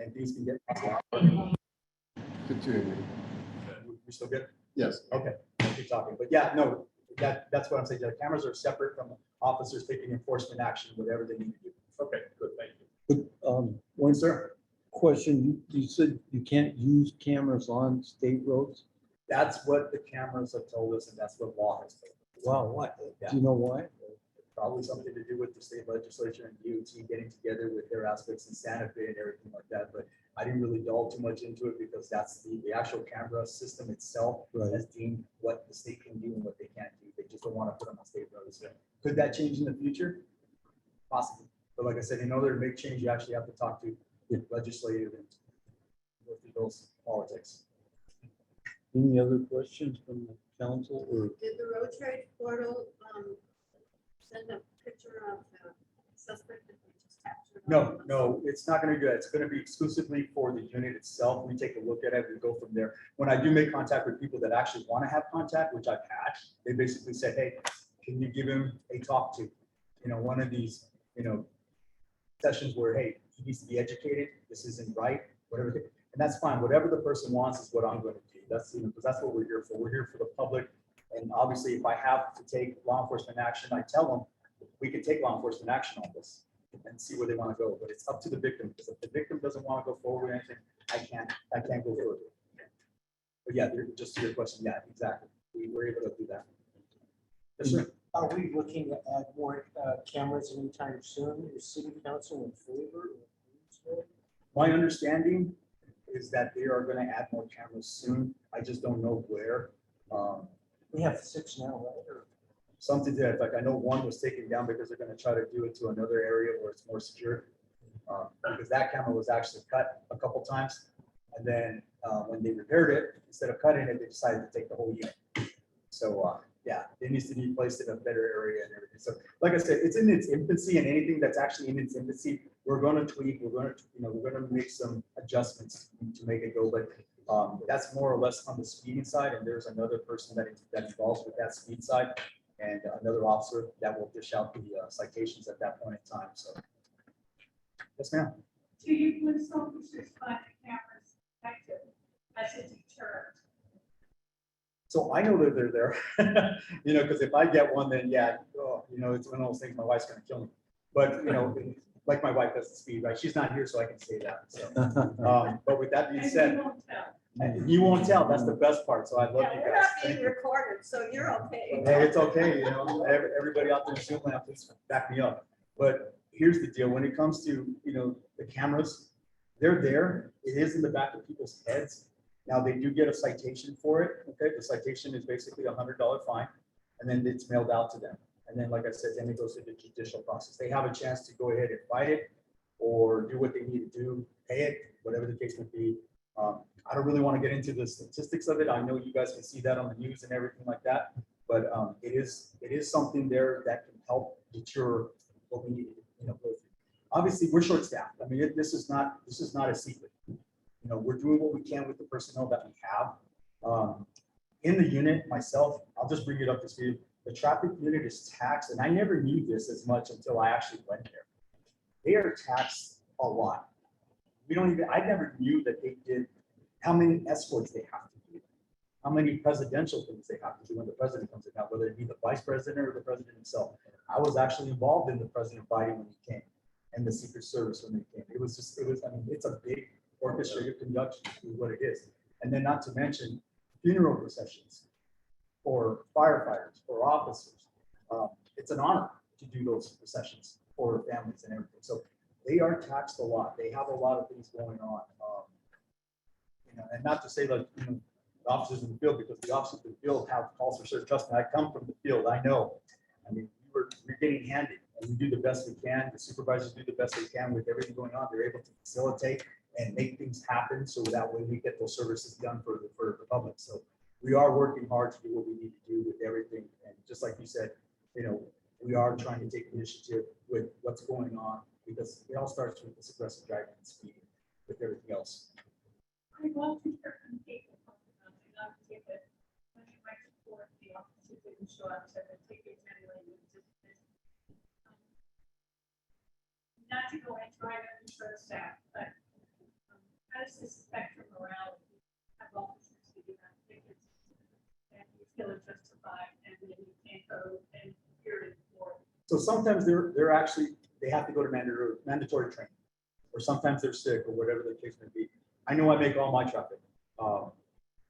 and things can get. Good to hear. We're still good? Yes. Okay, I'll keep talking, but yeah, no, that's what I'm saying. The cameras are separate from officers taking enforcement action, whatever they need to do. Okay, good, thank you. But one Sir, question, you said you can't use cameras on state roads? that's what the cameras have told us, and that's what law has told us. Wow, what? Yeah. Do you know why? Probably something to do with the state legislature and DOT getting together with their aspects and Santa Fe and everything like that, but I didn't really delve too much into it because that's the actual camera system itself Right. has deemed what the state can do and what they can't do. They just don't want to put them on state roads. Could that change in the future? Possibly. But like I said, in order to make change, you actually have to talk to the legislative and go through those politics. Any other questions from the council or? Did the road trade portal send a picture of the suspect that they just captured? No, it's not going to do that. It's going to be exclusively for the unit itself. We take a look at it, we go from there. When I do make contact with people that actually want to have contact, which I've had, they basically said, hey, can you give him a talk to? One of these, sessions where, hey, he needs to be educated, this isn't right, whatever. And that's fine. Whatever the person wants is what I'm going to do. That's, because that's what we're here for. We're here for the public. And obviously, if I have to take law enforcement action, I tell them, we can take law enforcement action on this and see where they want to go. But it's up to the victim, because if the victim doesn't want to go forward with anything, I can't go further. But yeah, just to your question, yeah, exactly. We were able to do that. Yes, sir. Are we looking to add more cameras anytime soon? Is city council in favor? My understanding is that they are going to add more cameras soon. I just don't know where. We have 6 now, right? Or Something to that effect. I know one was taken down because they're going to try to do it to another area where it's more secure. Because that camera was actually cut a couple times. And then when they repaired it, instead of cutting it, they decided to take the whole unit. So yeah, it needs to be placed in a better area and everything. So like I said, it's in its infancy, and anything that's actually in its infancy, we're going to tweak, we're going to make some adjustments to make it go. But that's more or less on the speeding side, and there's another person that involves with that speed side, and another officer that will dish out the citations at that point in time. So yes, ma'am. Do you police officers find the cameras effective as a deterrent? So I know that they're there, because if I get one, then yeah, it's one of those things. My wife's going to kill me. But like my wife has the speed, right? She's not here, so I can say that. So, but with that being And said, you won't tell. and you won't tell. That's the best part. So I love Yeah, you we're guys. not Thank being you. recorded, so you're okay. Hey, it's okay. Everybody out there in Zoom land, please back me up. But here's the deal: when it comes to the cameras, they're there. It is in the back of people's heads. Now they do get a citation for it. Okay, the citation is basically $100 fine, and then it's mailed out to them. And then, like I said, then it goes through the judicial process. They have a chance to go ahead and fight it, or do what they need to do, pay it, whatever the case may be. I don't really want to get into the statistics of it. I know you guys can see that on the news and everything like that, but it is something there that can help deter what we need to go through. Obviously, we're short-staffed. I mean, this is not a secret. We're doing what we can with the personnel that we have. In the unit, myself, I'll just bring it up to speed. The traffic unit is taxed, and I never knew this as much until I actually went there. They are taxed a lot. I never knew that they did how many escorts they have to do, how many presidential things they have to do when the president comes in, now, whether it be the vice president or the president himself. I was actually involved in the president fighting when he came, and the Secret Service when they came. It's a big orchestrated conduction is what it is. And then not to mention funeral processions for firefighters, for officers. It's an honor to do those processions for families and everything. So they are taxed a lot. They have a lot of things going on. And not to say like, the officers in the field, because the officers in the field have calls for certain. Trust me, I come from the field. I know. I mean, we're getting handed, and we do the best we can. The supervisors do the best they can with everything going on. They're able to facilitate and make things happen, so that way we get those services done for the public. So we are working hard to do what we need to do with everything. And just like you said, we are trying to take initiative with what's going on, because it all starts with this aggressive driving and speeding with everything else. I want to hear from people, not to take it, when you might support the officers that didn't show up, so they take it anyway. Not to go and try to ensure staff, but spectrum around, have officers who do have tickets, and you feel it's justified, and then you can't go and hear it for. So sometimes they're actually, they have to go to mandatory training, or sometimes they're sick, or whatever the case may be. I know I make all my traffic.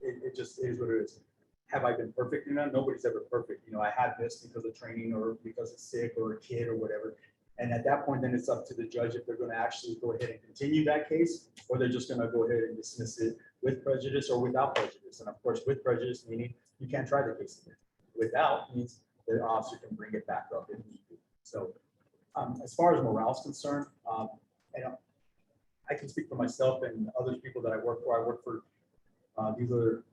It just is what it is. Have I been perfect? You know, nobody's ever perfect. You know, I had this because of training or because it's sick or a kid or whatever. And at that point, then it's up to the judge if they're going to actually go ahead and continue that case, or they're just going to go ahead and dismiss it with prejudice or without prejudice. And of course, with prejudice, meaning you can't try the case again. Without means the officer can bring it back up if need be. So as far as morale is concerned, I can speak for myself and other people that I work for. I work for these other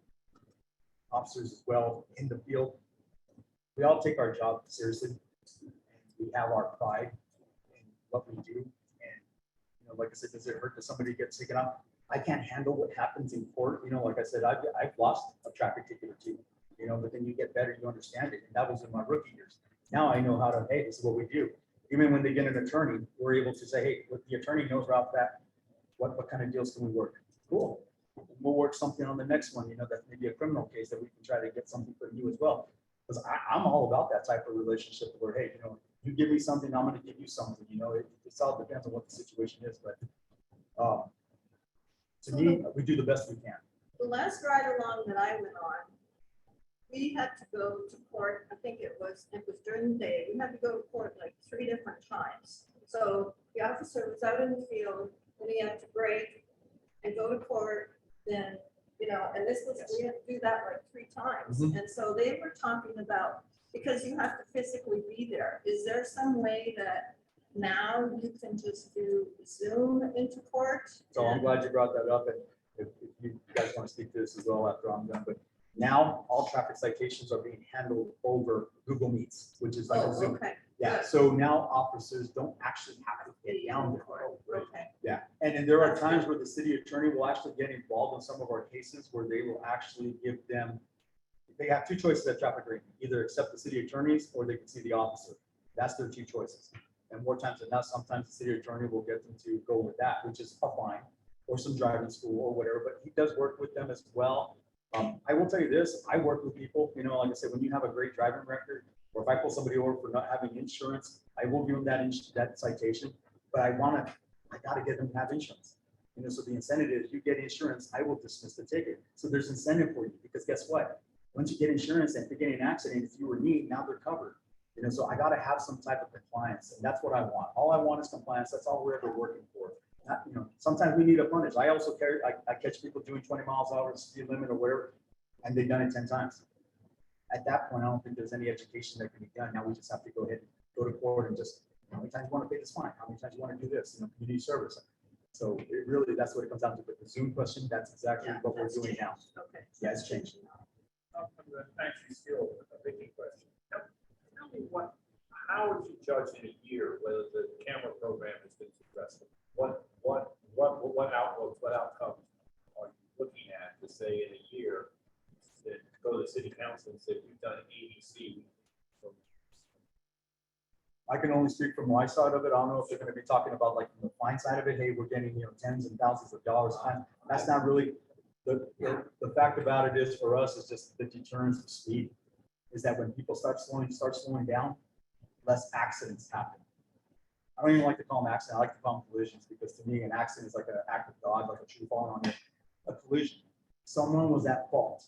officers as well in the field. We all take our job seriously, and we have our pride in what we do. And you know, like I said, does it hurt that somebody gets taken out? I can't handle what happens in court. You know, like I said, I've lost a traffic ticket or two. You know, but then you get better, you understand it, and that was in my rookie years. Now I know how to. Hey, this is what we do. Even when they get an attorney, we're able to say, hey, what the attorney knows right off that. What kind of deals can we work? Cool. We'll work something on the next one, you know, that may be a criminal case that we can try to get something for you as well. Because I'm all about that type of relationship where, hey, you know, you give me something, I'm going to give you something, you know, it all depends on what the situation is. But to me, we do the best we can. The last ride along that I went on, we had to go to court. I think it was during the day. We had to go to court like 3 different times. So the officer was out in the field, and he had to break and go to court. Then, you know, and this was, we had to do that like 3 times. Mhm. And so they were talking about, because you have to physically be there, is there some way that now you can just do Zoom into court? So I'm glad you brought that up. And if you guys want to speak to this as well after I'm done, but now all traffic citations are being handled over Google Meets, which is like a Oh, Zoom. okay. Yeah, good. so now officers don't actually have to get down there. Okay. Yeah, and then there are times where the city attorney will actually get involved in some of our cases where they will actually give them, they have 2 choices at traffic rating, either accept the city attorneys or they can see the officer. That's their 2 choices. And more times than not, sometimes the city attorney will get them to go with that, which is a fine or some driving school or whatever, but he does work with them as well. I will tell you this, I work with people, you know, like I said, when you have a great driving record, or if I pull somebody over for not having insurance, I will give them that citation, but I gotta get them to have insurance. You know, so the incentive is you get insurance, I will dismiss the ticket. So there's incentive for you, because guess what? Once you get insurance and if you get in an accident, if you were need, now they're covered. You know, so I gotta have some type of compliance, and that's what I want. All I want is compliance. That's all we're ever working for. Not, you know, sometimes we need a punish. I also I catch people doing 20 miles an hour speed limit or whatever, and they've done it 10 times. At that point, I don't think there's any education that can be done. Now we just have to go ahead and go to court and just, how many times you want to pay this fine? How many times you want to do this? You know, community service. So it really, that's what it comes down to. But the Zoom question, that's exactly Yeah, what we're that's doing changed. now. Okay. Yeah, it's changed. Actually, still a big question. Tell me how would you judge in a year whether the camera program has been successful? What outlooks, what outcomes are you looking at to say in a year that go to the city council and say we've done ABC? I can only speak from my side of it. I don't know if they're going to be talking about like the fine side of it. Hey, we're getting, you know, tens and thousands of dollars. That's not really the fact about it is for us is just the deterrence of speed. Is that when people start slowing down, less accidents happen. I don't even like to call them accidents. I like to call them collisions, because to me, an accident is like an act of God, like a tree falling on you. A collision, someone was at fault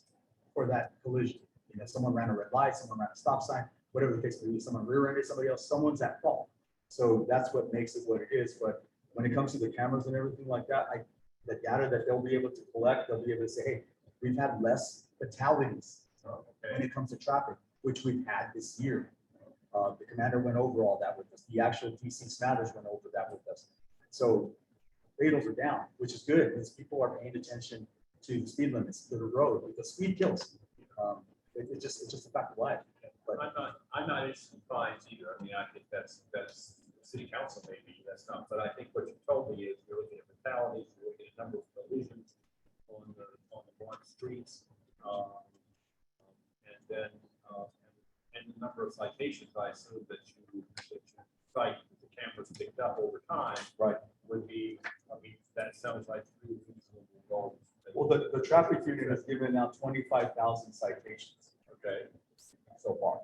for that collision. You know, someone ran a red light, someone ran a stop sign, whatever the case may be, someone rear-ended somebody else, someone's at fault. So that's what makes it what it is. But when it comes to the cameras and everything like that, the data that they'll be able to collect, they'll be able to say, hey, we've had less fatalities when it comes to traffic, which we've had this year. The commander went over all that with us. The actual DC Smathers went over that with us. So fatals are down, which is good, because people are paying attention to the speed limits, to the road, because speed kills. It's just a fact of life. But I'm not interested in fines either. I mean, I think that's city council maybe, that's not, but I think what you told me is you're looking at fatalities, you're looking at number of collisions on the block streets, and then and the number of citations, I assume that you cite the cameras picked up over time. Right. Would be, I mean, that sounds like pretty reasonable will go. Well, the traffic union has given out 25,000 citations Okay, so far.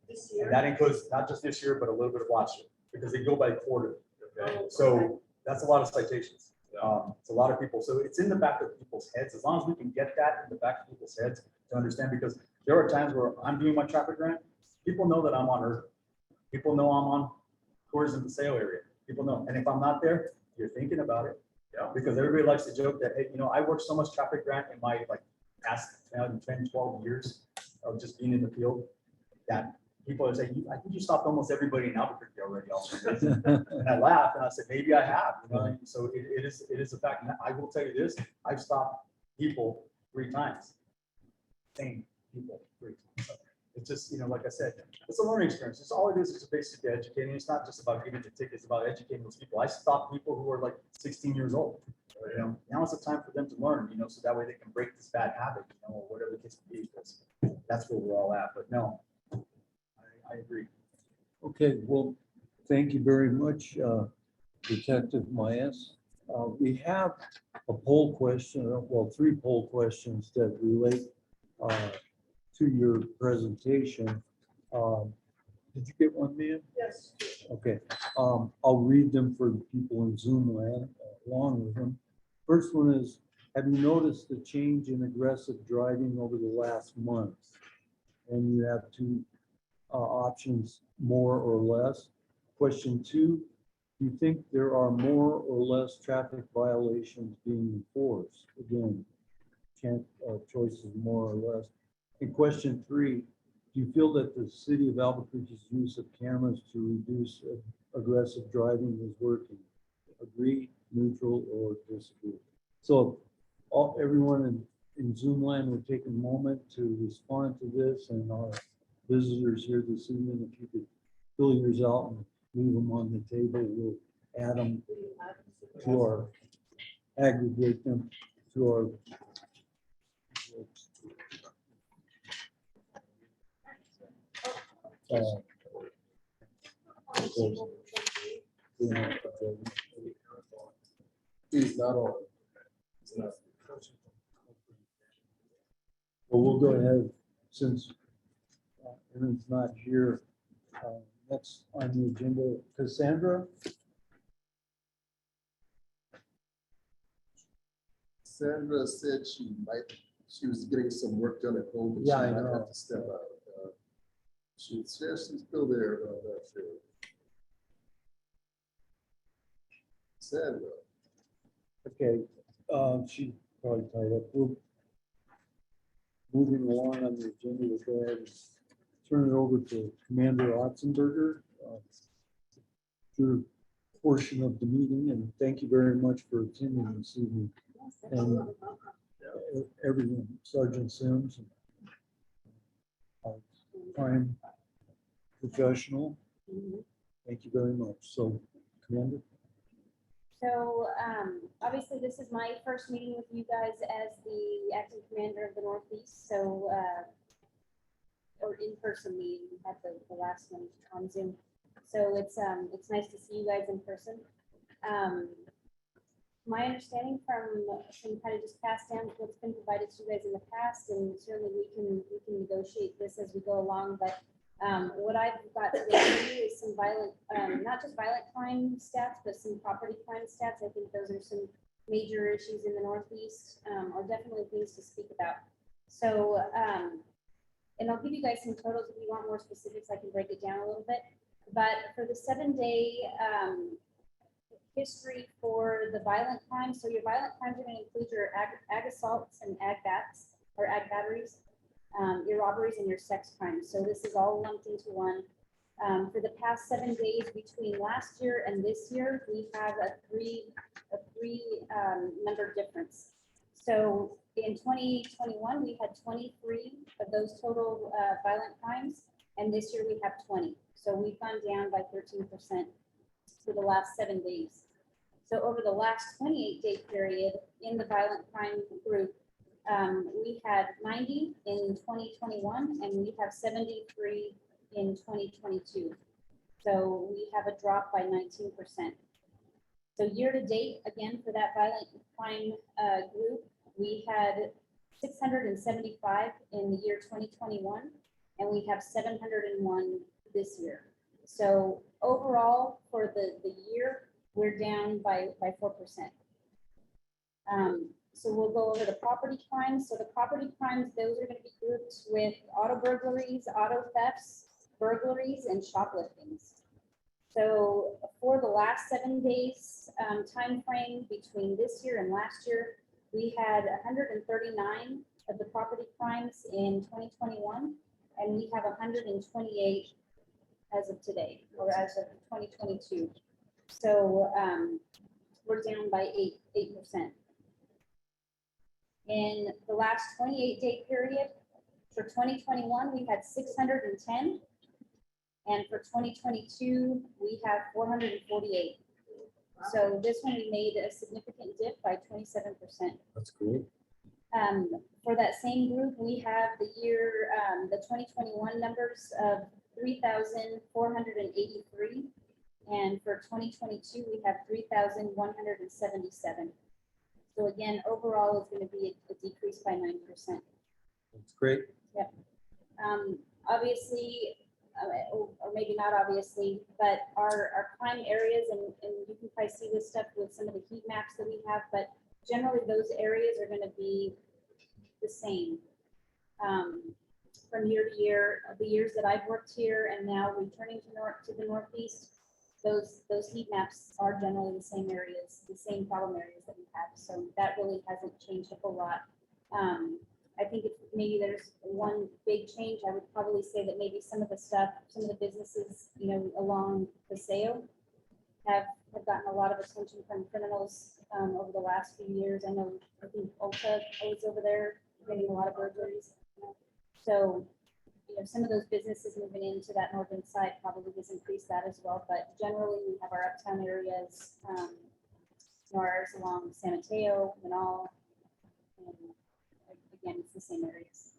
This And year. that includes not just this year, but a little bit of last year, because they go by quarter. okay. So that's a lot of citations. It's a lot of people. So it's in the back of people's heads. As long as we can get that in the back of people's heads to understand, because there are times where I'm doing my traffic grant, people know that I'm on Earth. People know I'm on Tourism and Sale area. People know. And if I'm not there, you're thinking about it. Yeah. Because everybody likes to joke that, hey, I worked so much traffic grant in my past 10, 12 years of just being in the field that people are saying, I think you stopped almost everybody in Albuquerque already. Officer." And I laughed and I said, maybe I have. So it is a fact. And I will tell you this, I've stopped people 3 times. Same people 3 times. So it's just, like I said, it's a learning experience. It's all it is basically educating. It's not just about giving the tickets, it's about educating those people. I stop people who are like 16 years old. Now is the time for them to learn, so that way they can break this bad habit, or whatever the case may be. Because that's where we're all at. But no, I agree. Okay, well, thank you very much, Detective Maes. We have a poll question, well, 3 poll questions that relate to your presentation. Did you get one, ma'am? Yes. Okay, I'll read them for the people in Zoom land along with them. First one is, have you noticed the change in aggressive driving over the last month? And you have 2 options, more or less. Question 2, do you think there are more or less traffic violations being enforced? Again, choices more or less. And question 3, do you feel that the city of Albuquerque's use of cameras to reduce aggressive driving is working? Agree, neutral, or disagree? So everyone in Zoom land will take a moment to respond to this, and our visitors here this evening, if you could fill yours out and leave them on the table, we'll add them to our, aggregate them to our. He's not on. It's not. Well, we'll go ahead, since Aaron's not here. Next on the agenda, Cassandra. Sandra said she was getting some work done at home. But Yeah, she I might know. have to step out. She says she's still there. But I'm not sure. Sandra. Okay, she probably tied up. We're moving along on the agenda. We'll go ahead and turn it over to Commander Otzenberger. Your portion of the meeting, and thank you very much for attending this evening. And everyone, Sergeant Sims, crime professional. Thank you very much. So, Commander. So obviously this is my first meeting with you guys as the acting commander of the Northeast. So, or in-person meeting, we had the last one on Zoom. So it's nice to see you guys in person. My understanding from some kind of just passed down what's been provided to you guys in the past, and certainly we can negotiate this as we go along. But what I've got to review is some violent, not just violent crime stats, but some property crime stats. I think those are some major issues in the Northeast, or definitely things to speak about. So, and I'll give you guys some totals if you want more specifics. I can break it down a little bit. But for the 7-day history for the violent crimes, so your violent crimes are going to include your ag assaults and ag bats or ag batteries, your robberies and your sex crimes. So this is all lumped into one. For the past 7 days between last year and this year, we have a three number difference. So in 2021, we had 23 of those total violent crimes, and this year we have 20. So we've gone down by 13% for the last 7 days. So over the last 28-day period in the violent crime group, we had 90 in 2021, and we have 73 in 2022. So we have a drop by 19%. So year to date, again, for that violent crime group, we had 675 in the year 2021, and we have 701 this year. So overall, for the year, we're down by 4%. So we'll go over the property crimes. So the property crimes, those are going to be grouped with auto burglaries, auto thefts, burglaries, and shopliftings. So for the last 7 days time frame between this year and last year, we had 139 of the property crimes in 2021, and we have 128 as of today, or as of 2022. So we're down by 8%. In the last 28-day period, for 2021, we had 610. And for 2022, we have 448. So this one, we made a significant dip by 27%. That's cool. For that same group, we have the year, the 2021 numbers of 3,483. And for 2022, we have 3,177. So again, overall, it's going to be a decrease by 9%. That's great. Yep. Obviously, or maybe not obviously, but our crime areas, and you can probably see this stuff with some of the heat maps that we have, but generally those areas are going to be the same from year to year. The years that I've worked here and now returning to the Northeast, those heat maps are generally the same areas, the same problem areas that we have. So that really hasn't changed a whole lot. I think if maybe there's one big change, I would probably say that maybe some of the stuff, some of the businesses, you know, along Paseo have gotten a lot of attention from criminals over the last few years. I know, I think Ulta was over there getting a lot of burglaries. So, you know, some of those businesses moving into that northern side probably has increased that as well. But generally, we have our uptown areas, ours along San Mateo, Manal, and again, it's the same areas.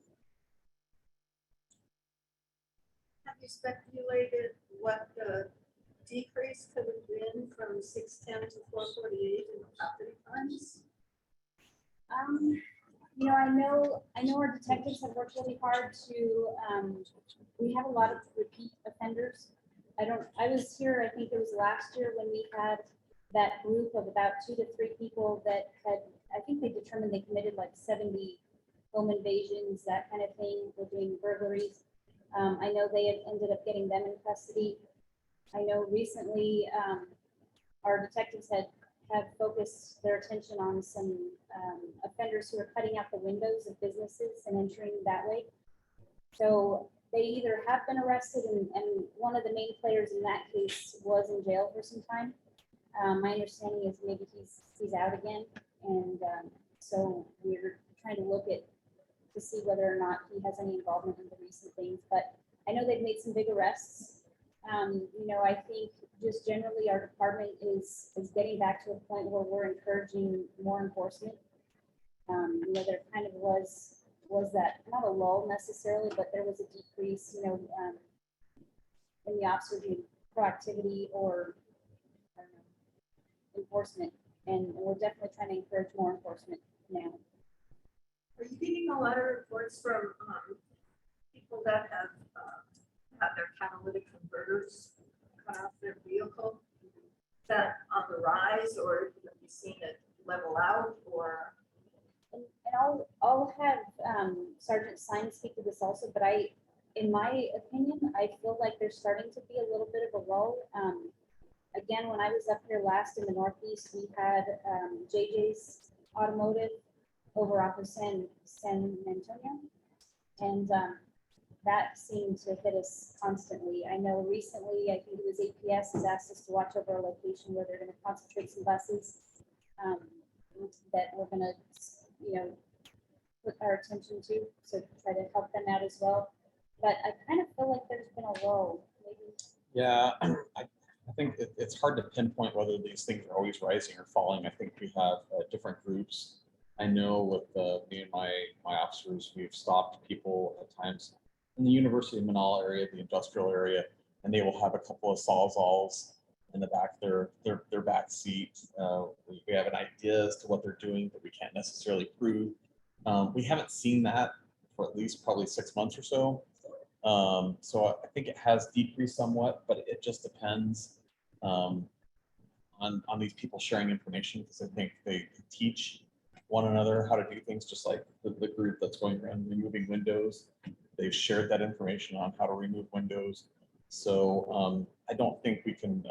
Have you speculated what the decrease could have been from 610 to 448 in the property crimes? You know, I know our detectives have worked really hard to, we have a lot of repeat offenders. I was here, I think it was last year when we had that group of about 2 to 3 people that had, I think they determined they committed like 70 home invasions, that kind of thing. We're doing burglaries. I know they had ended up getting them in custody. I know recently our detectives have focused their attention on some offenders who are cutting out the windows of businesses and entering that way. So they either have been arrested, and one of the main players in that case was in jail for some time. My understanding is maybe he's out again, and so we're trying to look at to see whether or not he has any involvement in the recent things. But I know they've made some big arrests. You know, I think just generally our department is getting back to a point where we're encouraging more enforcement. You know, there kind of was that, not a lull necessarily, but there was a decrease, you know, in the officers' proactivity or I don't know, enforcement. And we're definitely trying to encourage more enforcement now. Are you getting a lot of reports from people that have had their catalytic converters cut off their vehicle? Is that on the rise, or have you seen it level out, or? And I'll have Sergeant Simon speak to this also, but in my opinion, I feel like there's starting to be a little bit of a lull. Again, when I was up here last in the Northeast, we had JJ's Automotive over off of San Antonio, and that seemed to hit us constantly. I know recently, I think it was APS has asked us to watch over a location where they're going to concentrate some buses that we're going to, you know, put our attention to, so try to help them out as well. But I kind of feel like there's been a lull, maybe. Yeah, I think it's hard to pinpoint whether these things are always rising or falling. I think we have different groups. I know with me and my officers, we've stopped people at times in the University of Manal area, the industrial area, and they will have a couple of sawzalls in the back, their back seat. We have an idea as to what they're doing, but we can't necessarily prove. We haven't seen that for at least probably 6 months or so. So I think it has decreased somewhat, but it just depends on these people sharing information, because I think they teach one another how to do things, just like the group that's going around removing windows. They've shared that information on how to remove windows. So I don't think we can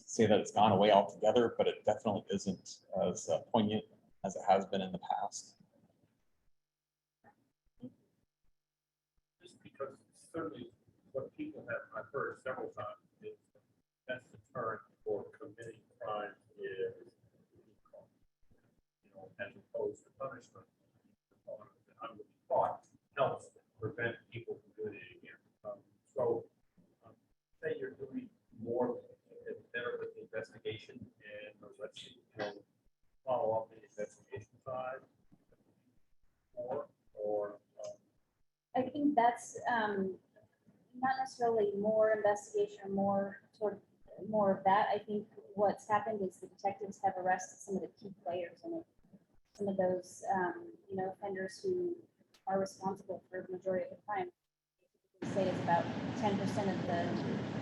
say that it's gone away altogether, but it definitely isn't as poignant as it has been in the past. Just because certainly what people have, I've heard several times, is that's the term for committing crimes is, as opposed to punishment. I would be thought helps prevent people from doing it again. Say you're doing more better with the investigation, and let's follow up the investigation side, or I think that's not necessarily more investigation or more of that. I think what's happened is the detectives have arrested some of the key players in it. Some of those, offenders who are responsible for the majority of the crime. They say it's about 10% of the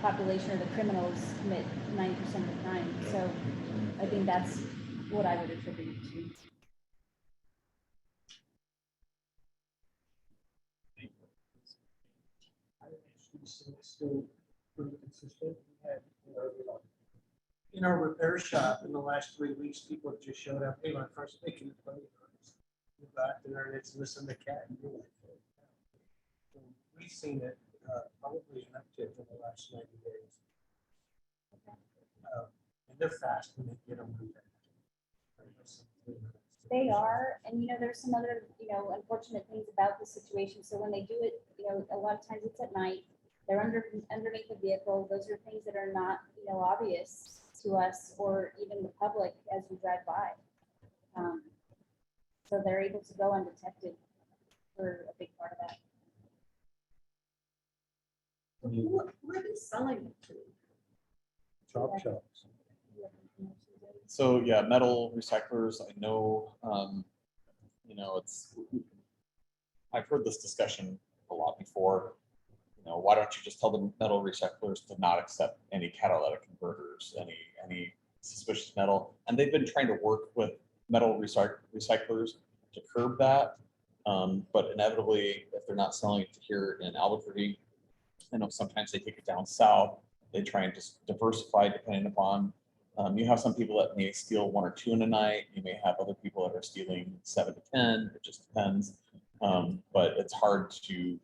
population of the criminals commit 90% of the crime. So I think that's what I would attribute it to. Still pretty consistent. We had, in our repair shop in the last 3 weeks, people have just showed up. Hey, my car's making a funny noise. We got there and it's missing the cat. And we're like, "Oh, wow." So we've seen it probably an uptick in the last 90 days. And they're fast when they get them. They are, and there's some other, unfortunate things about the situation. So when they do it, a lot of times it's at night. They're underneath the vehicle. Those are things that are not, obvious to us or even the public as we drive by. So they're able to go undetected for a big part of that. Who are they selling it to? Chop shops. So yeah, metal recyclers, I know, I've heard this discussion a lot before. Why don't you just tell the metal recyclers to not accept any catalytic converters, any suspicious metal? And they've been trying to work with metal recyclers to curb that. But inevitably, if they're not selling it here in Albuquerque, I know sometimes they take it down south. They try and just diversify depending upon. You have some people that may steal 1 or 2 in a night. You may have other people that are stealing 7 to 10. It just depends. But it's hard to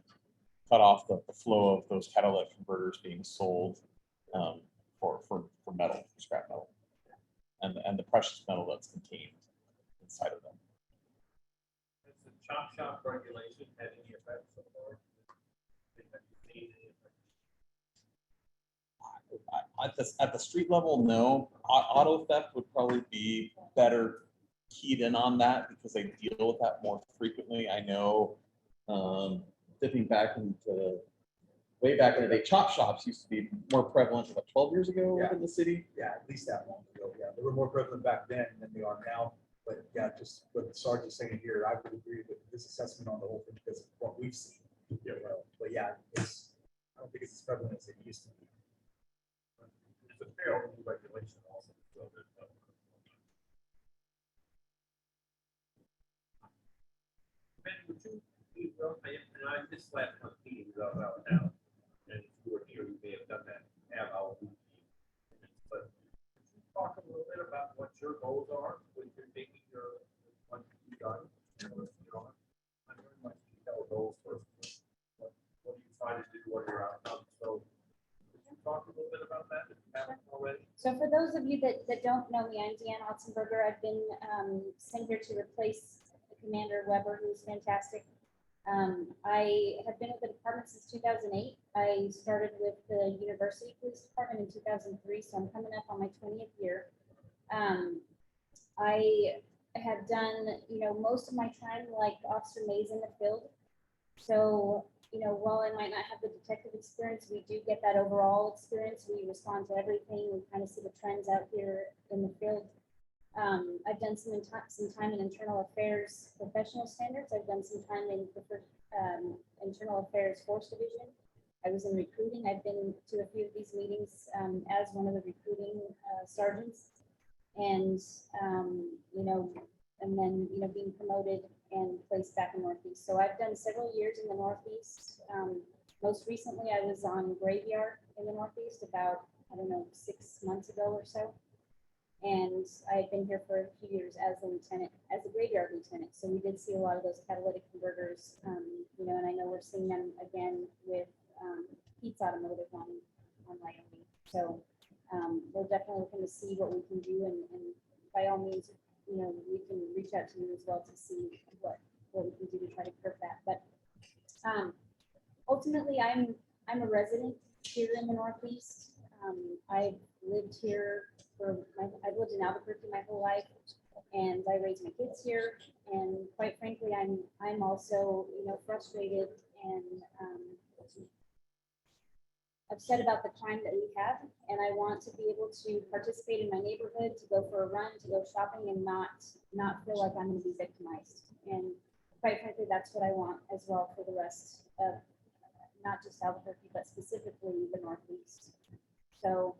cut off the flow of those catalytic converters being sold for metal, for scrap metal, and the precious metal that's contained inside of them. has the chop shop regulation had any effect so far? Have you seen any effect? At the street level, no. Auto theft would probably be better keyed in on that because they deal with that more frequently. I know, dipping back into way back in the day, chop shops used to be more prevalent about 12 years ago Yeah. in the city. Yeah, at least that long ago. Yeah, they were more prevalent back then than they are now. But yeah, just what Sarge is saying here, I would agree with this assessment on the whole thing because of what we've seen. Yeah, but yeah, I don't think it's as prevalent as it used to be. It's a fair regulation also. So there's no- Ben, would you, and I just last month meeting was out now, and if you were here, you may have done that. But could you talk a little bit about what your goals are when you're making your, what you've done? I'm very much detailed goals first. What are you trying to do? What are your outcomes? So could you talk a little bit about that if you haven't already? So for those of you that don't know me, I'm Deanne Otzenberger. I've been sent here to replace Commander Weber, who's fantastic. I have been with the department since 2008. I started with the University Police Department in 2003, so I'm coming up on my 20th year. I have done, most of my time like Officer Mays in the field. So, while I might not have the detective experience, we do get that overall experience. We respond to everything. We kind of see the trends out here in the field. I've done some time in internal affairs professional standards. I've done some time in internal affairs force division. I was in recruiting. I've been to a few of these meetings as one of the recruiting sergeants, and and then being promoted and placed back in Northeast. So I've done several years in the Northeast. Most recently, I was on graveyard in the Northeast about 6 months ago or so. And I had been here for a few years as a lieutenant, as a graveyard lieutenant. So we did see a lot of those catalytic converters, and I know we're seeing them again with Pete's Automotive on Wyoming. So we're definitely looking to see what we can do, and by all means, we can reach out to you as well to see what we can do to try to curb that. But ultimately, I'm a resident here in the Northeast. I've lived here I've lived in Albuquerque my whole life, and I raised my kids here. And quite frankly, I'm also frustrated and upset about the crime that we have, and I want to be able to participate in my neighborhood, to go for a run, to go shopping, and not feel like I'm going to be victimized. And quite frankly, that's what I want as well for the rest of not just Albuquerque, but specifically the Northeast. So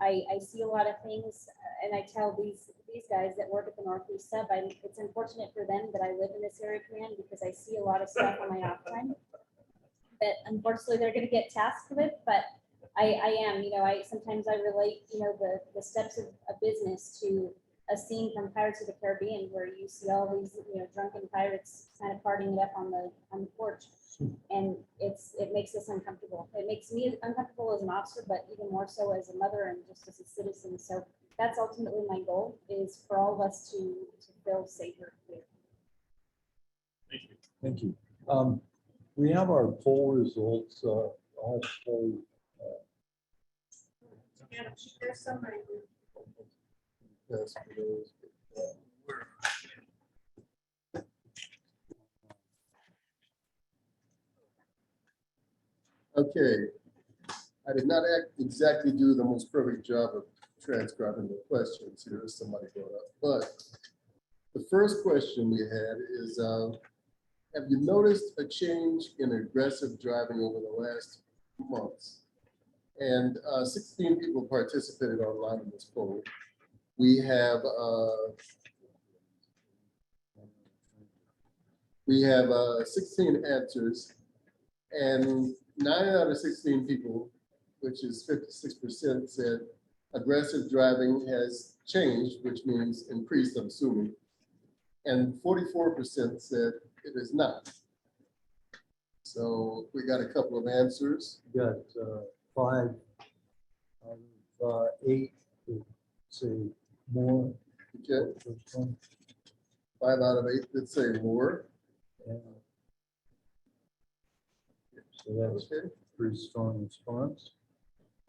I see a lot of things, and I tell these guys that work at the Northeast Sub, it's unfortunate for them that I live in this area command, because I see a lot of stuff on my off time. But unfortunately, they're going to get tasked with. But I am, sometimes I relate, the steps of a business to a scene from Pirates of the Caribbean, where you see all these, drunken pirates kind of partying it up on the porch, and it makes us uncomfortable. It makes me uncomfortable as an officer, but even more so as a mother and just as a citizen. So that's ultimately my goal, is for all of us to feel safer here. Thank you. Thank you. We have our poll results. Also, Yeah, there's somebody. Yes, it is. Okay, I did not exactly do the most perfect job of transcribing the questions here, as somebody brought up, but the first question we had is, have you noticed a change in aggressive driving over the last months? And 16 people participated online in this poll. We have 16 answers, and 9 out of 16 people, which is 56%, said aggressive driving has changed, which means increased, I'm assuming. And 44% said it is not. So we got a couple of answers. we got 5 out of 8 to say more. Okay, First one. 5 out of 8 did say more. Yeah. So that's Okay, a pretty strong response.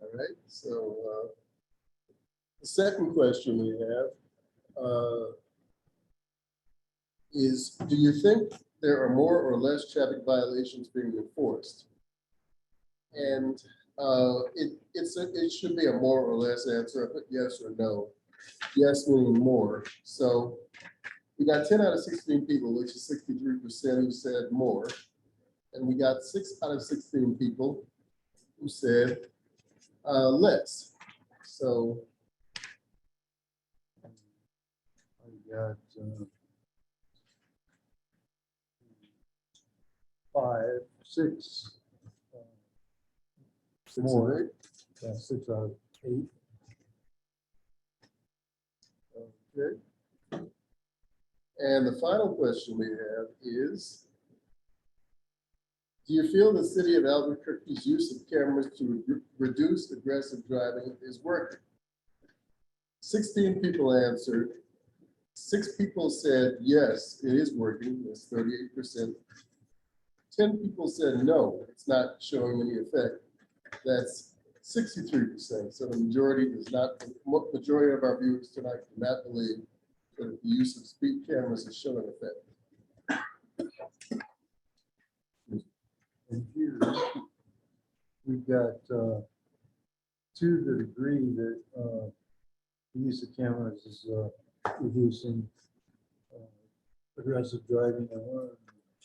all right. So the second question we have is, do you think there are more or less traffic violations being enforced? And it should be a more or less answer. I put yes or no. Yes meaning more. So we got 10 out of 16 people, which is 63%, who said more. And we got 6 out of 16 people who said less. So I got 5, 6 6 more. and 8. Yeah, 6 out of 8. Okay. And the final question we have is, do you feel the city of Albuquerque's use of cameras to reduce aggressive driving is working? 16 people answered. 6 people said, yes, it is working. That's 38%. 10 people said, no, it's not showing any effect. That's 63%. So the majority does not, the majority of our viewers tonight do not believe that the use of speed cameras is showing effect. And if We've got two that agree that the use of cameras is reducing aggressive driving, and 1,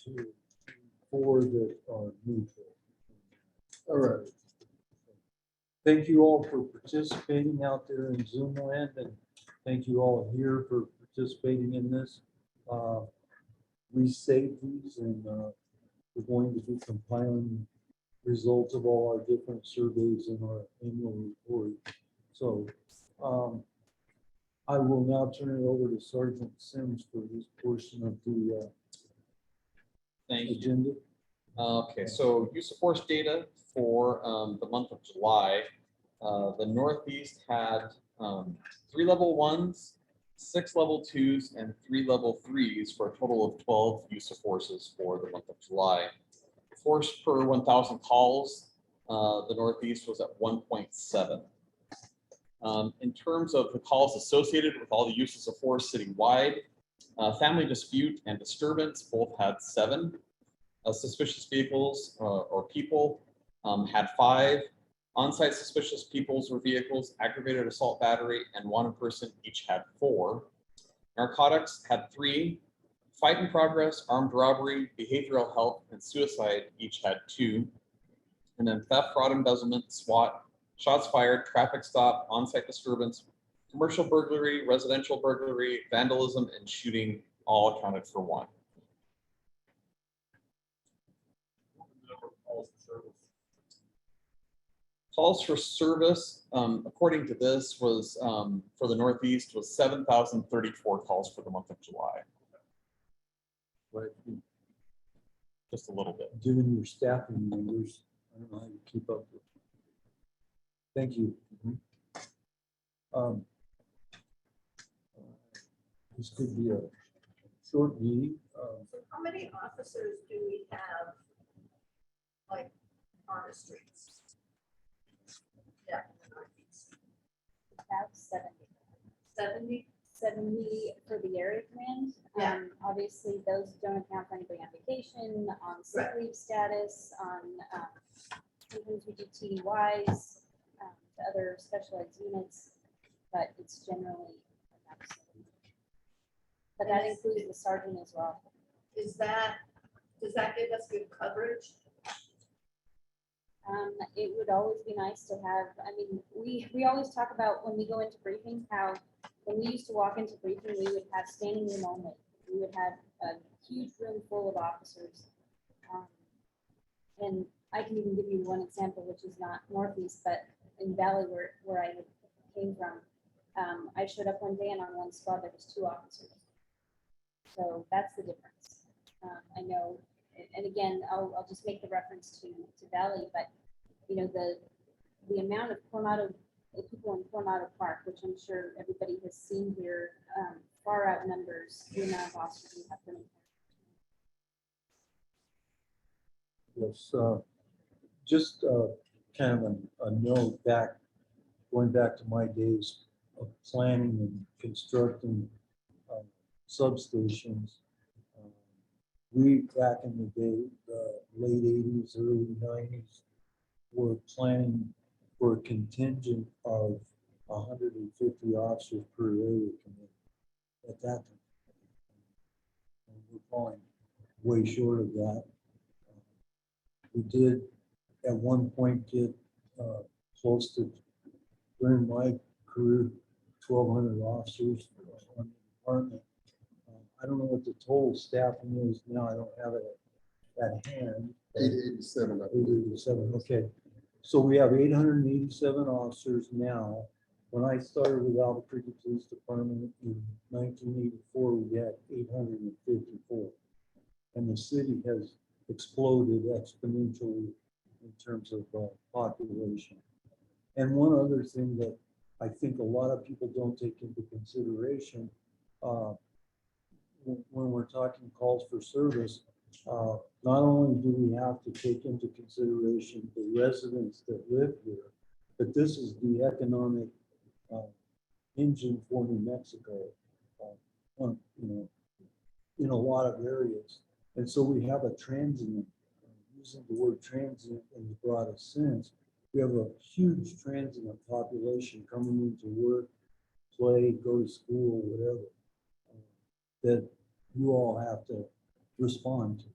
2, 3, 4 that are neutral. All right. Thank you all for participating out there in Zoom land, and thank you all here for participating in this. We saved these, and we're going to be compiling results of all our different surveys in our annual report. So I will now turn it over to Sergeant Sims for this portion of the Thank you. agenda. Okay, so use of force data for the month of July. The Northeast had 3 level 1s, 6 level 2s, and 3 level 3s for a total of 12 use of forces for the month of July. Force per 1,000 calls, the Northeast was at 1.7. In terms of the calls associated with all the uses of force citywide, family dispute and disturbance both had 7. Suspicious vehicles or people had 5. On-site suspicious peoples or vehicles, aggravated assault battery, and wanted person each had 4. Narcotics had 3. Fight in progress, armed robbery, behavioral health, and suicide each had 2. And then theft, fraud, embezzlement, SWAT, shots fired, traffic stop, on-site disturbance, commercial burglary, residential burglary, vandalism, and shooting all accounted for 1. Calls for service, according to this, was for the Northeast was 7,034 calls for the month of July. Right. Just a little bit. Given your staffing numbers, I don't know how you keep up with. Thank you. This could be a short meeting. How many officers do we have, like, on the streets? Yeah. About 70. 70? 70 for the area command. Yeah. Obviously, those don't account for anybody on vacation, on sick Right. leave status, on sometimes we do TDYs to other specialized units, but it's generally about 70. But that includes the sergeant as well. Does that give us good coverage? It would always be nice to have, I mean, we always talk about when we go into briefing, how when we used to walk into briefing, we would have standing room only. We would have a huge room full of officers. And I can even give you one example, which is not Northeast, but in Valley where I came from. I showed up one day and on one squad, there was 2 officers. So that's the difference. I know, and again, I'll just make the reference to Valley, but you know, the amount of people in Coronado Park, which I'm sure everybody has seen here, far outnumbers the amount of officers we have. Yes, just kind of a note going back to my days of planning and constructing substations. We, back in the day, the late 80s, early 90s, were planning for a contingent of 150 officers per area command at that time. And we're falling way short of that. We did at one point get close to, during my career, 1,200 officers on the department. I don't know what the total staffing is now. I don't have it at hand. 887, I believe. 887, okay. So we have 887 officers now. When I started with Albuquerque Police Department in 1984, we had 854. And the city has exploded exponentially in terms of population. And one other thing that I think a lot of people don't take into consideration when we're talking calls for service, not only do we have to take into consideration the residents that live here, but this is the economic engine for New Mexico, in a lot of areas. And so we have a transient using the word transient in the broadest sense, we have a huge transient population coming into work, play, go to school, whatever, that you all have to respond to.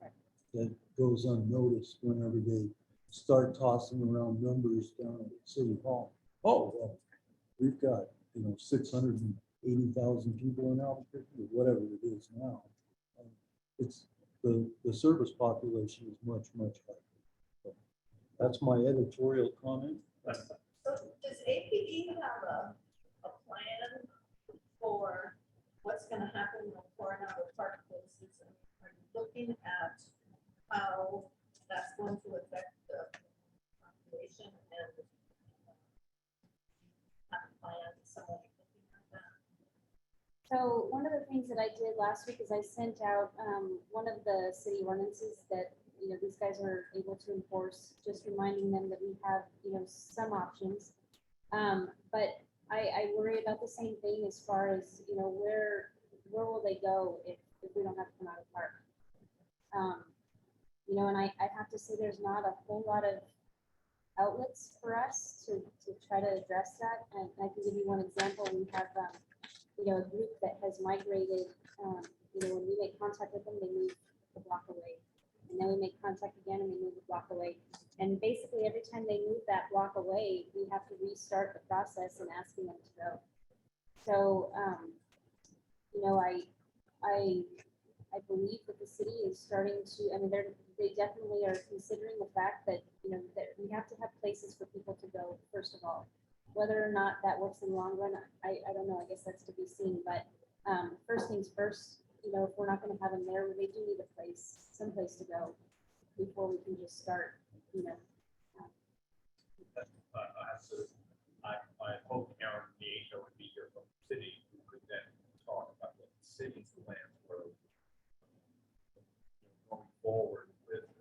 That goes unnoticed whenever they start tossing around numbers down at City Hall. Oh, well, we've got, 680,000 people in Albuquerque, or whatever it is now. It's the service population is much, much higher. So that's my editorial comment. So does APD have a plan for what's gonna happen with Coronado Park places? Are you looking at how that's going to affect the population and have a plan, someone looking at that? So one of the things that I did last week is I sent out one of the city ordinances that, these guys are able to enforce, just reminding them that we have, some options. But I worry about the same thing as far as, where will they go if we don't have to come out of park? And I have to say there's not a whole lot of outlets for us to try to address that. And I can give you one example. We have, a group that has migrated, when we make contact with them, they move a block away. And then we make contact again and they move a block away. And basically every time they move that block away, we have to restart the process and asking them to go. So, I believe that the city is starting to, they definitely are considering the fact that, that we have to have places for people to go, first of all. Whether or not that works in the long run, I don't know, I guess that's to be seen, but first things first, if we're not gonna have them there, they do need a place, someplace to go before we can just start, I hope Aaron Diego would be here from the city, who could then talk about the city's plans for going forward with the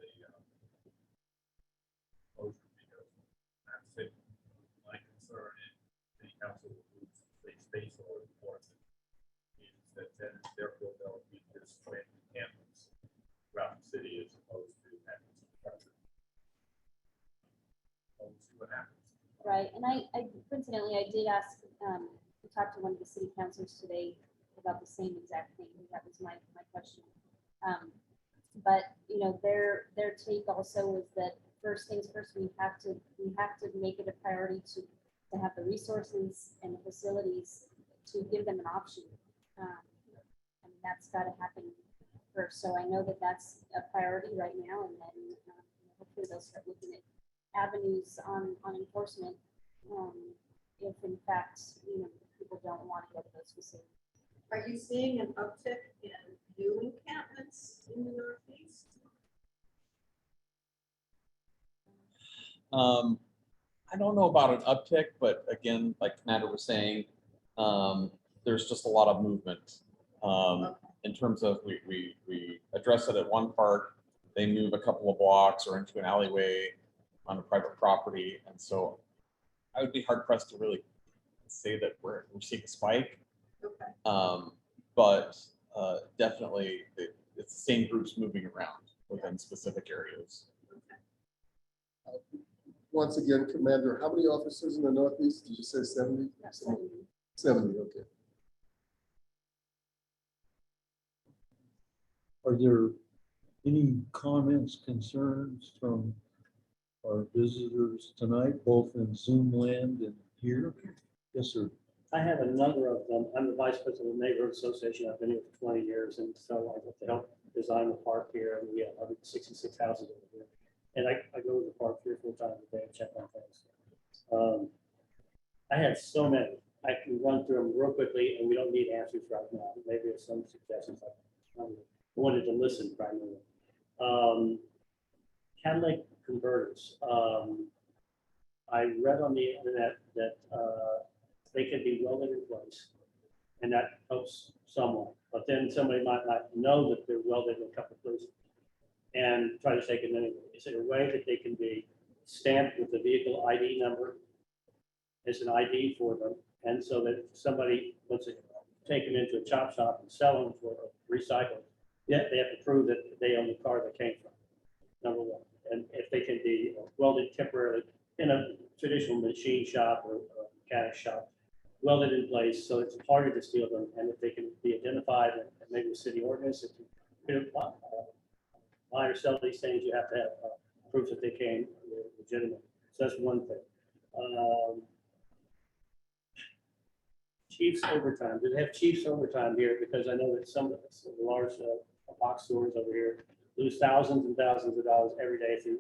closure, because that's it. My concern is the council will lose space or enforcement is that then therefore there'll be this random campus throughout the city as opposed to having some structure. We'll see what happens. right? And I coincidentally, I did ask, to talk to one of the city councilors today about the same exact thing. That was my question. But, their take also was that first things first, we have to make it a priority to have the resources and the facilities to give them an option. That's got to happen first. So I know that that's a priority right now, and then hopefully they'll start looking at avenues on enforcement. If in fact, people don't want to go to those facilities. Are you seeing an uptick in new encampments in the Northeast? I don't know about an uptick, but again, like Commander was saying, there's just a lot of movement. In terms of we address it at one park, they move a couple of blocks or into an alleyway on a private property. And so I would be hard pressed to really say that we're seeing a spike. Okay. But definitely it's the same groups moving around within specific areas. Once again, Commander, how many officers in the Northeast? Did you say 70? 70, okay. Are there any comments, concerns from our visitors tonight, both in Zoom land and here? Yes, sir. I have a number of them. I'm the vice president of the neighborhood association. I've been here for 20 years, and so I get to help design the park here. And we have 166 houses over here. And I go to the park 3 or 4 times a day and check on things. I have so many. I can run through them real quickly, and we don't need answers right now. Maybe there's some suggestions. I wanted to listen primarily. Catalytic converters. I read on the internet that they can be welded in place, and that helps somewhat. But then somebody might not know that they're welded in a couple of places and try to take it anyway. Is there a way that they can be stamped with the vehicle ID number as an ID for them? And so that if somebody wants to take them into a chop shop and sell them for recycling, yet they have to prove that they own the car that came from, number one. and if they can be welded temporarily in a traditional machine shop or mechanic shop, welded in place, so it's harder to steal them, and if they can be identified and maybe the city ordinance, if you buy or sell these things, you have to have proof that they came legitimate. So that's one thing. Chiefs overtime. Do they have chiefs overtime here? Because I know that some of the large box stores over here lose thousands and thousands of dollars every day through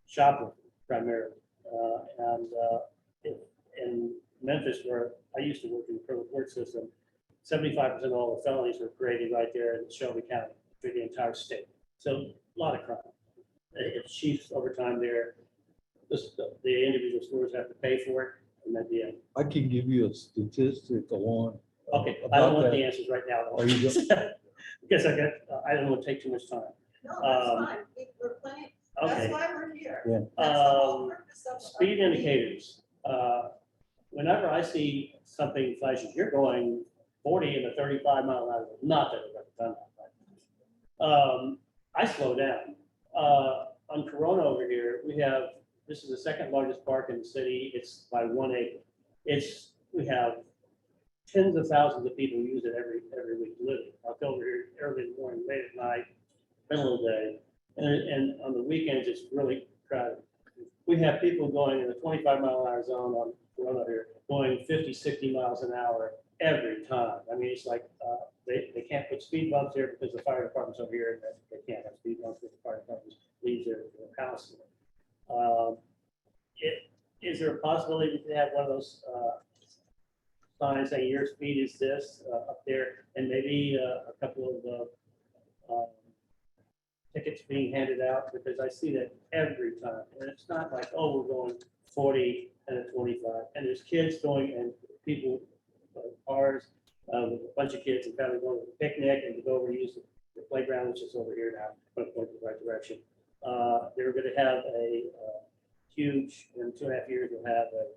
shopping primarily. In Memphis, where I used to work in the criminal court system, 75% of all the felonies were created right there in Shelby County for the entire state. So a lot of crime. If chiefs overtime there, the individual stores have to pay for it, and then the end. I can give you a statistic along. Okay, I don't about want that. the answers right now. Are you Because I don't want to take too much time. No, that's fine. We're playing, that's Okay. why we're here. Yeah. That's the whole purpose of- Speed of- indicators. Whenever I see something flashes, you're going 40 and a 35-mile-an-hour, not that I've ever done that. I slow down. On Corona over here, this is the second largest park in the city. It's by 1 acre. We have tens of thousands of people who use it every week, literally. I'll go over here early in the morning, late at night, middle of the day. And on the weekends, it's really crowded. We have people going in the 25-mile-an-hour zone on Corona here, going 50, 60 miles an hour every time. I mean, it's like they can't put speed bumps here because the fire department's over here, and they can't have speed bumps because the fire department leaves their house. Is there a possibility to have one of those signs saying your speed is this up there, and maybe a couple of tickets being handed out? Because I see that every time, and it's not like, oh, we're going 40 and a 25, and there's kids going and people, cars, with a bunch of kids and family going to a picnic and to go over and use the playground, which is over here now, but point in the right direction. They're going to have a huge, in 2.5 years, we'll have an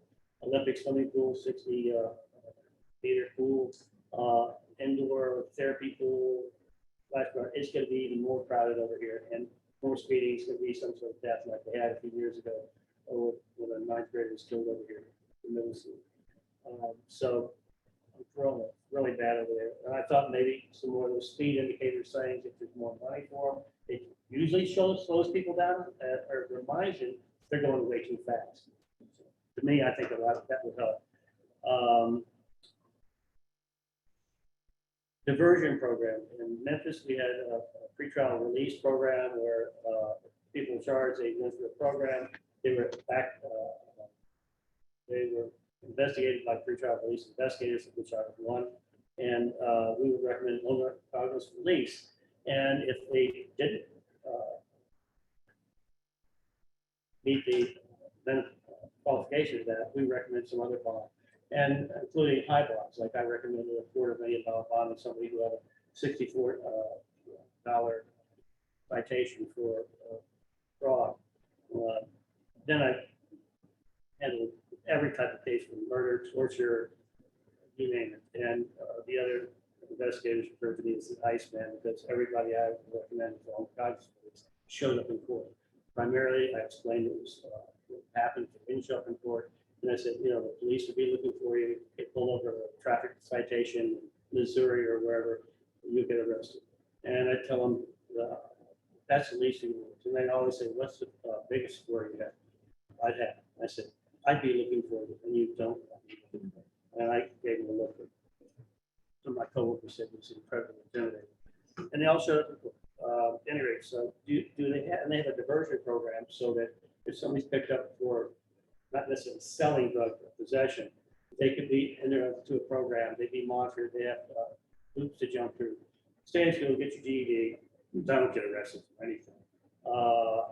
Olympic swimming pool, 60-meter pool, indoor therapy pool, lifeguard. It's going to be even more crowded over here, and more speeding. It's going to be some sort of death like they had a few years ago, or when a 9th grader was killed over here in middle school. So I'm really bad over there. And I thought maybe some more of those speed indicators saying if there's more money for them, it usually slows people down or reminds you they're going way too fast. To me, I think a lot of that would help. Diversion program. In Memphis, we had a pretrial release program where people in charge, they went through a program. They were investigated by pretrial release investigators, of which I was one, and we would recommend August release. And if they didn't meet the qualifications of that, we recommend some other bond, and including high bonds. Like I recommended a $250,000 bond on somebody who had a $64 citation for fraud. Then I handled every type of case, from murder, torture, you name it. And the other investigators referred to me as the Iceman, because everybody I recommended for all kinds of things showed up in court. Primarily, I explained what happened, didn't show up in court. And I said, the police will be looking for you, get pulled over a traffic citation in Missouri or wherever, you get arrested. And I tell them, that's the least you want. And they always say, what's the biggest score you have? I'd have. I said, I'd be looking for it, and you don't. And I gave them a look. Some of my coworkers said it was incredibly intimidating. And they all showed up. Anyway, so do they have? And they have a diversion program so that if somebody's picked up for not necessarily selling drugs or possession, they could be entered into a program. They'd be monitored. They have hoops to jump through. Stay in school, get your GED. Don't get arrested for anything.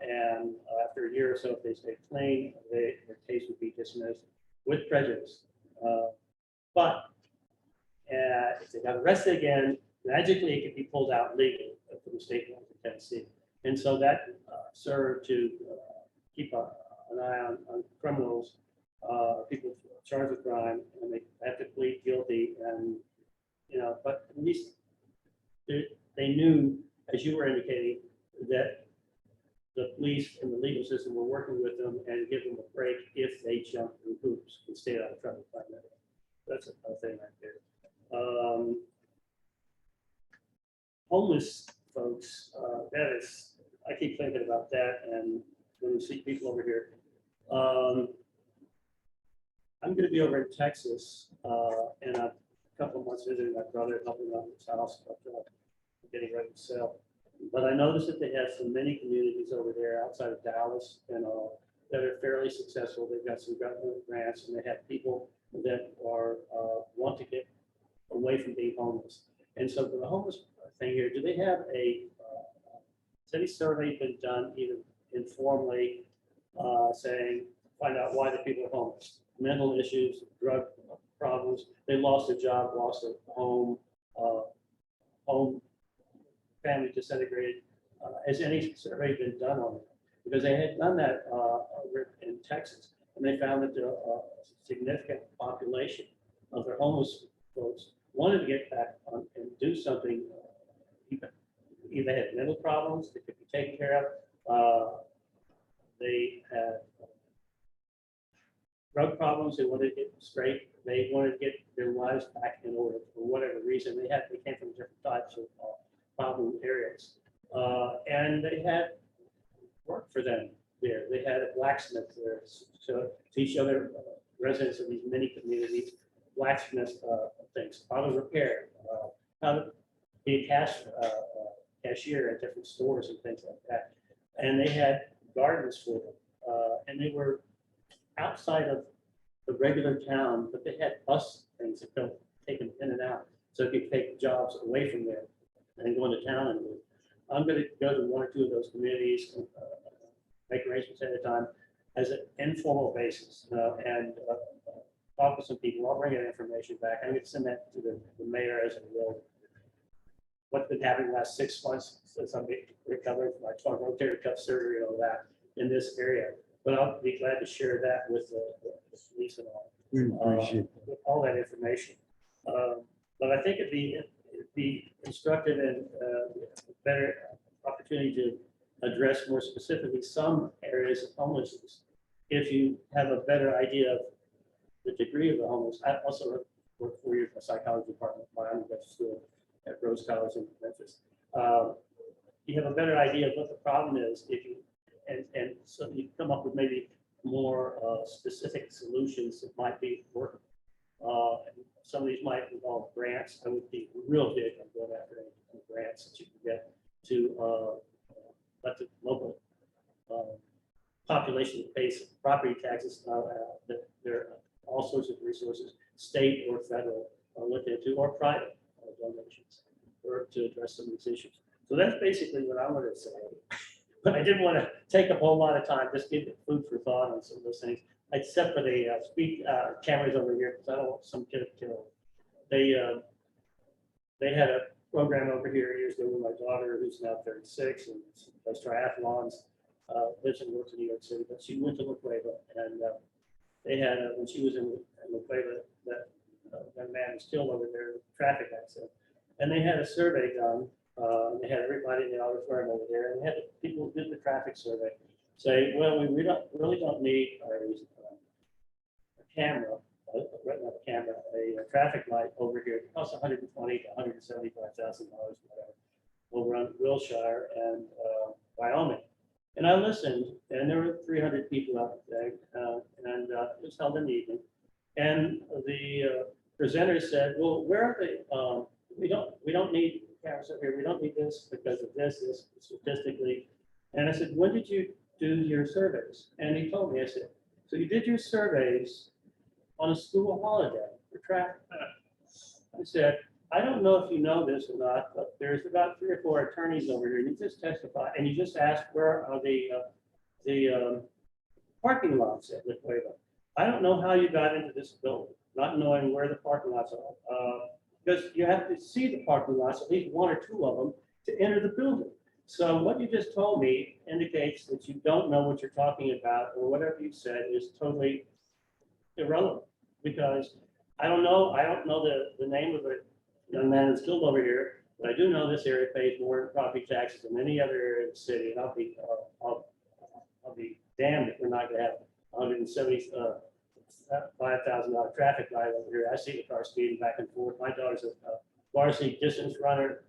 And after a year or so, if they stay clean, their case would be dismissed with prejudice. But if they got arrested again, magically it could be pulled out legally from the state of Tennessee. And so that served to keep an eye on criminals, people charged with crime, and they have to plead guilty. And but at least they knew, as you were indicating, that the police and the legal system were working with them and give them a break if they jump through hoops and stay out of trouble. That's a thing right there. Homeless folks, that is, I keep thinking about that, and when we see people over here. I'm gonna be over in Texas, in a couple of months visiting my brother, helping out his house, but, getting ready to sell. But I noticed that they have so many communities over there outside of Dallas and all that are fairly successful. They've got some government grants, and they have people that are, want to get away from being homeless. And so for the homeless thing here, do they have a, has any survey been done even informally, saying, find out why the people are homeless? Mental issues, drug problems, they lost a job, lost a home, family disintegrated. Has any survey been done on it? Because they had done that over in Texas, and they found that a significant population of their homeless folks wanted to get back on and do something. Either had mental problems that could be taken care of. They had drug problems. They wanted to get straight. They wanted to get their lives back in order for whatever reason. They came from different types of problem areas, and they had work for them there. They had a blacksmith there, so teach other residents of these many communities blacksmith things, how to repair, how to be a cashier at different stores and things like that. And they had gardens for them, and they were outside of the regular town, but they had bus things that don't take them in and out, so you could take jobs away from there and go into town and live. I'm going to go to one or two of those communities, make arrangements at a time as an informal basis, and talk to some people. I'll bring that information back. I'm going to send that to the mayor as a will. What's been happening the last 6 months since I'm recovering from my torn rotator cuff surgery and all that in this area. But I'll be glad to share that with the police and all. We appreciate With all that information. But I think it'd be instructive and better opportunity to address more specifically some areas of homelessness. If you have a better idea of the degree of the homeless. I also worked 4 years in the psychology department at my undergraduate school at Rose College in Memphis. You have a better idea of what the problem is if you, and so you come up with maybe more specific solutions that might be working. Some of these might involve grants. I would be real big on going after any grants that you can get to let the local population pay some property taxes. There are all sorts of resources, state or federal, looked into, or private donations to address some of these issues. So that's basically what I wanted to say. But I didn't want to take a whole lot of time, just give it food for thought on some of those things, except for the speed cameras over here, because I don't want some kid killed. They had a program over here years ago with my daughter, who's now 36 and does triathlons, lives and works in New York City, but she went to La Cueva, and they had, when she was in La Cueva, that man was killed over there in a traffic accident. And they had a survey done. And they had everybody in the auditorium over there, and they had people who did the traffic survey say, well, we really don't need a camera, a traffic light over here. It costs $120,000 to $175,000, whatever, over on Wilshire and Wyoming. And I listened, and there were 300 people out there, and it was held in the evening. And the presenter said, well, where are they? We don't need cameras up here. We don't need this because of this statistically. And I said, when did you do your surveys? And he told me, I said, so you did your surveys on a school holiday for traffic. I said, I don't know if you know this or not, but there's about 3 or 4 attorneys over here. You just testify and you just ask where are the parking lots at La Cueva. I don't know how you got into this building, not knowing where the parking lots are. Because you have to see the parking lots, at least 1 or 2 of them, to enter the building. So what you just told me indicates that you don't know what you're talking about, or whatever you said is totally irrelevant. Because I don't know the name of the young man who's killed over here, But I do know this area pays more in property taxes than any other area in the city, and I'll be damned if we're not gonna have $175,000 traffic light over here. I see the car speeding back and forth. My daughter's a varsity distance runner,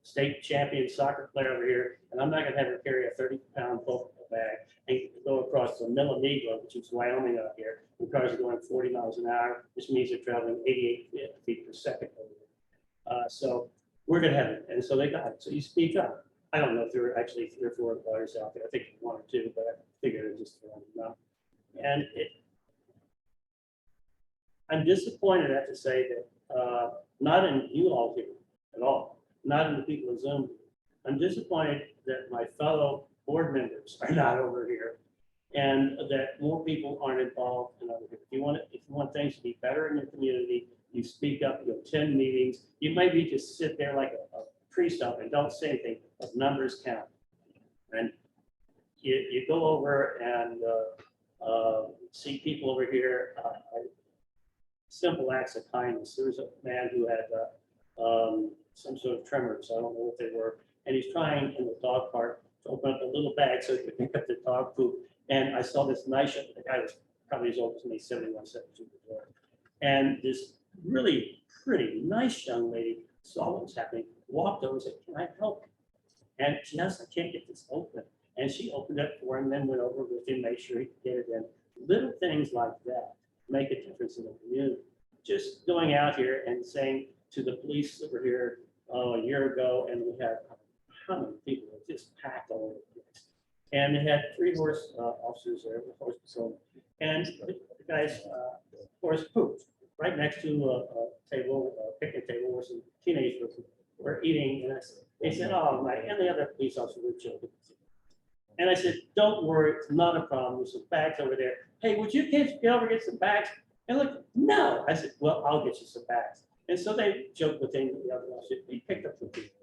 state champion soccer player over here, and I'm not gonna have her carry a 30-pound football bag and go across the middle of Negro, which is Wyoming out here. The cars are going 40 miles an hour, which means they're traveling 88 feet per second over there. So we're gonna have it, and so they got it. So you speak up. I don't know if there were actually 3 or 4 lawyers out there. I think 1 or 2, but I figured it just throwing them out. And I'm disappointed, I have to say, that not in you all here at all, not in the people of Zoom. I'm disappointed that my fellow board members are not over here, and that more people aren't involved in other. If you want things to be better in your community, you speak up, you attend meetings. You maybe just sit there like a priest up and don't say anything, but numbers count. And you go over and see people over here. Simple acts of kindness. There was a man who had some sort of tremors. I don't know what they were. And he's trying in the dog park to open up a little bag so he could pick up the dog poop. And I saw this nice, the guy was probably as old as me, 71, 72 years old. And this really pretty, nice young lady saw what was happening, walked over and said, "Can I help?" And she asked, "I can't get this open." And she opened it for him, then went over with him, made sure he could get it in. Little things like that make a difference in the community. Just going out here and saying to the police that were here a year ago, and we had how many people were just packed all over the place. And they had 3 horse officers there, the horse patrol, and the guys, of course, pooped right next to a table, a picnic table, where some teenagers were eating. And they said, "Oh, my," and the other police officers were joking. And I said, "Don't worry, it's not a problem. There's some bags over there. Hey, would you kids get over and get some bags?" And look, "No." I said, "Well, I'll get you some bags." And so they joked with him, the other officer, he picked up the people.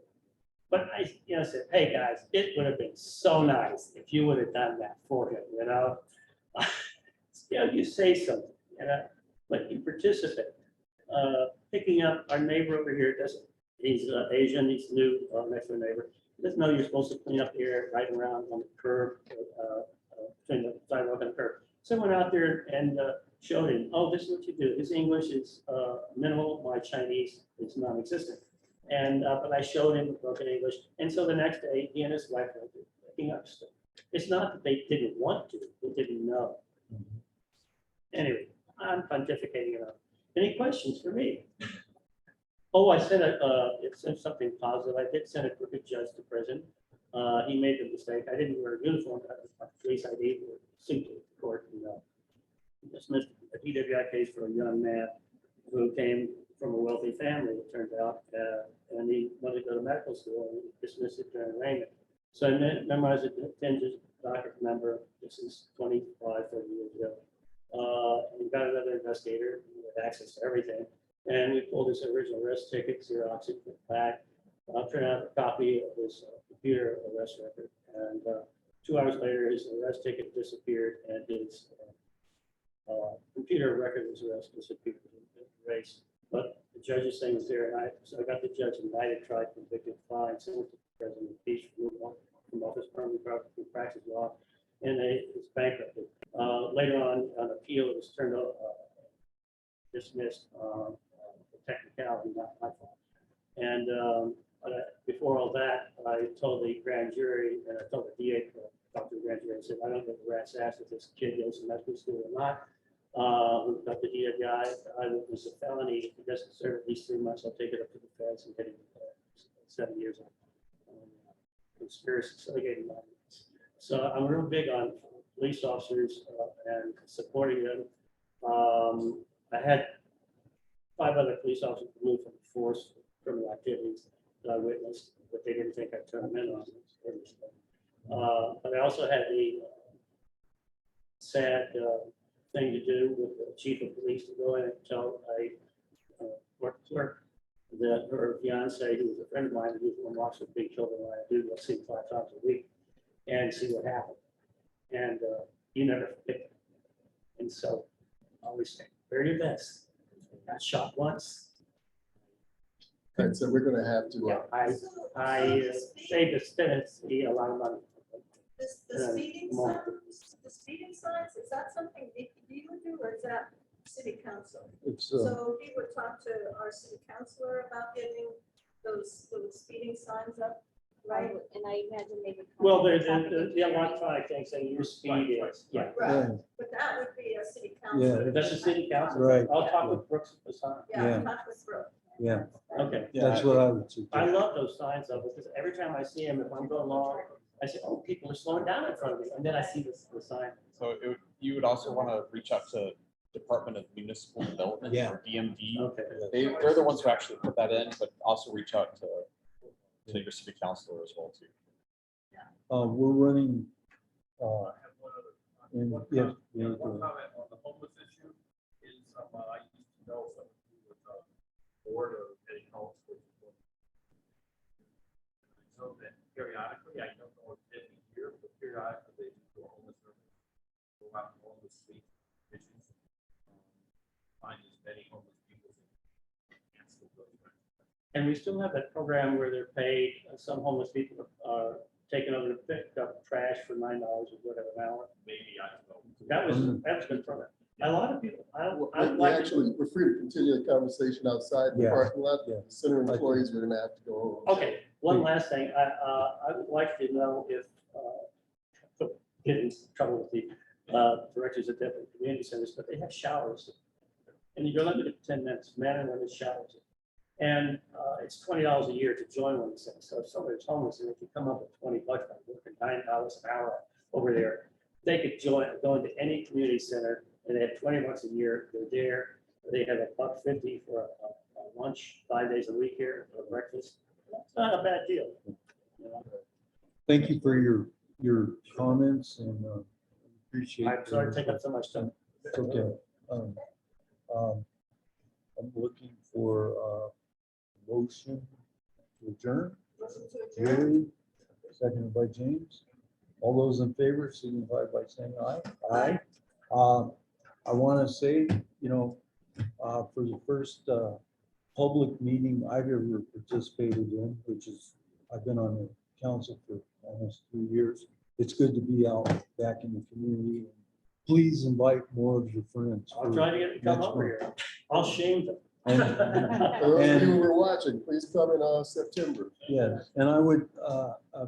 But I, said, "Hey guys, it would have been so nice if you would have done that for him, you say something, but you participate. Picking up our neighbor over here doesn't, he's Asian, he's new, next door neighbor. He doesn't know you're supposed to clean up here right around on the curb, between the sidewalk and the curb. So I went out there and showed him, "Oh, this is what you do." His English is minimal, my Chinese is non-existent. And but I showed him broken English. And so the next day, he and his wife went picking up stuff. It's not that they didn't want to, they didn't know. Anyway, I'm pontificating enough. Any questions for me? Oh, I sent something positive. I did send a crooked judge to prison. He made the mistake. I didn't wear a uniform, but I was my police ID or suit to court. And dismissed a PWI case for a young man who came from a wealthy family, it turned out, and he wanted to go to medical school and dismissed it during arraignment. So I memorized a 10-digit docket number. This is 25, 30 years ago. We got another investigator with access to everything. And we pulled his original arrest ticket, Xerox it back, printed out a copy of his computer arrest record. And 2 hours later, his arrest ticket disappeared and his computer record was arrest disappeared, erased. But the judge's thing was there, and so I got the judge indicted, tried, convicted, fined, sent to President Peach from office permanent practice law, and it's bankrupted. Later on appeal, it was turned over, dismissed for technicality, not my fault. And before all that, I told the grand jury, and I told the DA, talked to the grand jury, and said, "I don't give a rat's ass if this kid goes to medical school or not. We've got the DWI, I witness a felony. If he doesn't serve at least 3 months, I'll take it up to the feds and get him 7 years on conspiracy." So they gave him 9 months. So I'm real big on police officers and supporting them. I had 5 other police officers removed from the force for criminal activities that I witnessed, but they didn't think I'd turn them in on them. But I also had the sad thing to do with the chief of police to go in and tell a court clerk that her fiance, who was a friend of mine, who walks with big children, I do, go see 5 times a week and see what happened. And you never forget it. And so I always say, wear your best. Got shot once. And so we're gonna have to, Yeah, I saved a sentence, a lot of money. The speeding signs, is that something DPD would do, or is that city council? It's, So he would talk to our city councilor about getting those speeding signs up, right? And I imagine they would. Well, contact traffic the engineering. electronic thing saying your speed is, yeah. Right, Right. but that would be a city Yeah. council. That's the city council. Right. I'll talk with Brooks this time. Yeah, Yeah. talk with Brooke. yeah, Okay. that's what I would suggest. I love those signs though, because every time I see them, if I'm going along, I say, oh, people are slowing down in front of me. And then I see the sign. So you would also want to reach out to Department of Municipal Development Yeah. or DMD. Okay. They're the ones who actually put that in, but also reach out to your city councilor as well too. We're running, I have one other. And, One yeah, comment yeah, one go ahead. comment on the homeless issue is, I used to know someone who was board of heading homes. So that periodically, I don't know if it's every year, but periodically they do a homeless service. Go out on the streets, issues. Find as many homeless people as they can. Answer those questions. And we still have that program where they're paid, some homeless people are taken over to pick up trash for $9 or whatever an hour. Maybe, I don't know. That was a good program. A lot of people, I we like. actually, we're free to continue the conversation outside the Yeah. parking lot. Yeah. Center employees are gonna have to go home. Okay, one last thing. I would like to know if, get in trouble with the directors at different community centers, but they have showers. And you're limited to 10 minutes, man and women's showers. And it's $20 a year to join one of these things. So if somebody's homeless and they can come up with $20 by working $9 an hour over there, they could join, go into any community center and they have $20 a year. They're there. They have $1.50 for a lunch 5 days a week here or breakfast. It's not a bad deal. You know? Thank you for your comments and appreciate. I'm sorry to take up so much time. It's okay. I'm looking for a motion to adjourn. Motion to adjourn. Jerry, seconded by James. All those in favor signify by saying aye. Aye. I want to say, for the first public meeting I've ever participated in, which is, I've been on the council for almost 3 years. It's good to be out back in the community. Please invite more of your friends. I'll try to get them to come over here. I'll shame them. And- For those of you who are watching, please come in September. Yes, and I would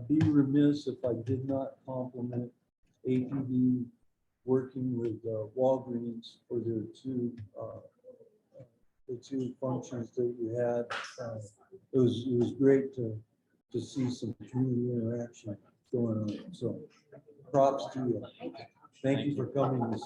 be remiss if I did not compliment APD working with Walgreens for their the two functions that you had. It was great to see some community interaction going on. So props to you. Thank you for coming this